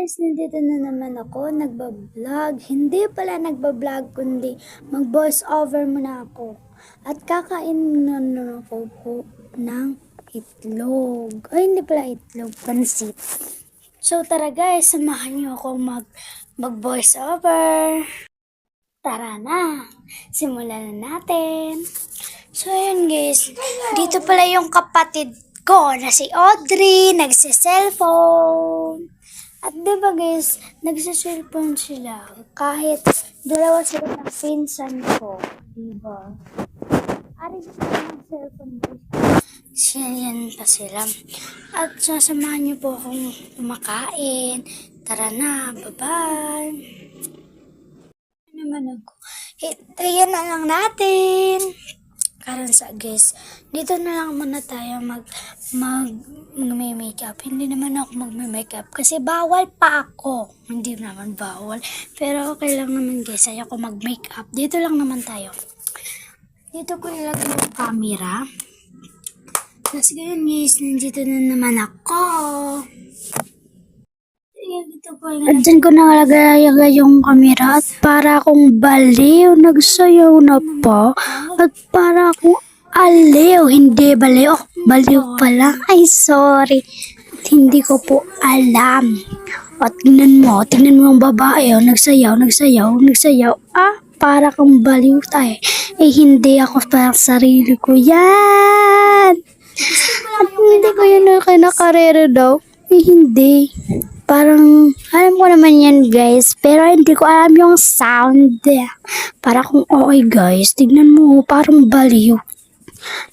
guys, nandito na naman ako, nagbablog. Hindi pala nagbablog, kundi mag-voice over muna ako. At kakain na ako po ng itlog. Ay, hindi pala itlog, pansit. So tara guys, samahan niyo akong mag-voice over. Tara na, simulan na natin. So yun guys, dito pala yung kapatid ko na si Audrey, nagsiselfone. At diba guys, nagsiselfone sila kahit dalawa sila ng pinsan ko. Diba? Ari sila ng cellphone guys. Yan pa sila. At sasamahan niyo po akong kumakain. Tara na, bye-bye. Naman ako. Ayan na lang natin. Karon sa guys, dito na lang muna tayo mag-makeup. Hindi naman ako mag-makeup kasi bawal pa ako. Hindi naman bawal. Pero okay lang naman guys, ayoko mag-makeup. Dito lang naman tayo. Dito ko ilagay yung camera. Tapos ganyan guys, nandito na naman ako. At dyan ko nakalagay yung camera at para akong baliw, nagsayaw na pa. At para akong aliw, hindi baliw, baliw pala. Ay, sorry. At hindi ko po alam. At tingnan mo ang babae, nagsayaw. Ah, para kang baliw tayo. Eh, hindi ako para sarili ko yan. At hindi ko yun nakarera daw. Eh, hindi. Parang, alam ko naman yan guys, pero hindi ko alam yung sound. Para kung okay guys, tignan mo, parang baliw.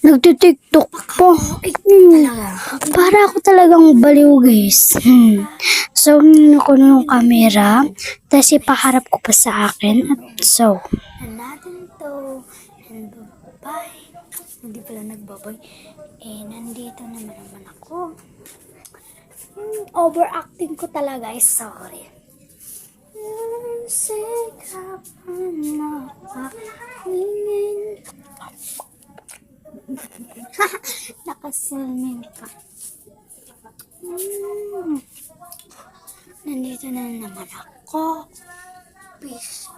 Nagtitiktok po. Para ako talagang baliw guys. So, ko na yung camera, tapos ipaharap ko pa sa akin. At so, natin to. And bye. Hindi pala nagbabay. Eh, nandito naman ako. Overacting ko talaga, sorry. Sikap na pakingin. Nakasalmin pa. Nandito na naman ako.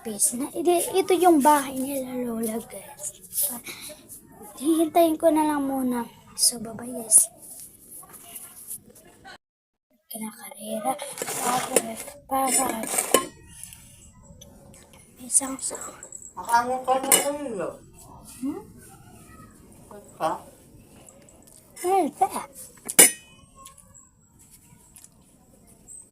Peace na. Ito yung bahay nila Lola guys. Hihintayin ko na lang muna. So, bye guys. Kinakarera para isang Nakano ka na kanilo? Well,